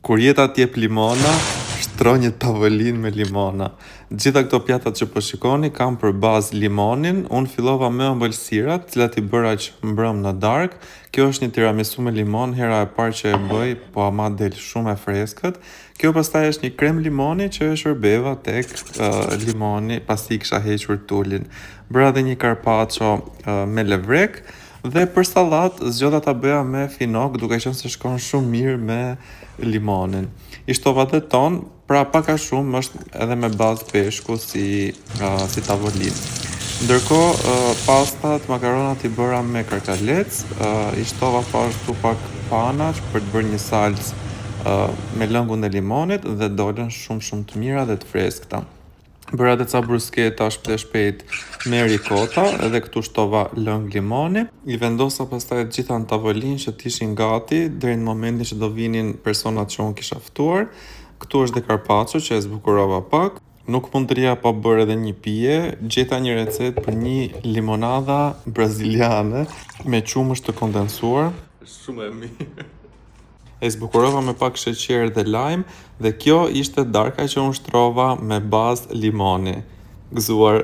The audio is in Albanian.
Kur jeta t'jep limona, shtro një tavolinë me limona. Gjitha këto pjatat që po shikoni kam për bazë limonin. Unë fillova me ëmbëlsirat, cilat i bëra që mbrëm në darkë. Kjo është një tiramisu me limon, hera e parë që e bëj, po ama del shumë e freskët. Kjo pastaj është një krem limoni që e shërbeva tek limoni pasi kisha hequr tulin. Bëra dhe një carpaccio me levrek. Dhe për sallat zgjodha ta bëja me finok, duke qenë se shkon shumë mirë me limonin. I shtova dhe ton, pra pak a shumë është edhe me bazë peshku si tavolinë. Ndërkohë, pastat, makaronat i bëra me karkalec, i shtova pashtu pak panaç për të bërë një salcë me lëngun e limonit dhe dolën shumë të mira dhe të freskëta. Bëra dhe ca brusketa shpejt me ricota edhe këtu shtova lëng limoni. I vendosa pastaj të gjitha në tavolinë që t'ishin gati deri në momentin që do vinin personat që unë kisha ftuar. Këtu është dhe carpaccio që e zbukurova pak. Nuk mund të rria pa bërë edhe një pije. Gjeta një recetë për një limonada braziliane me qumësht të kondensuar. Shumë e mirë. E zbukurova me pak sheqer dhe lajm dhe kjo ishte darka që unë shtrova me bazë limoni. Gëzuar.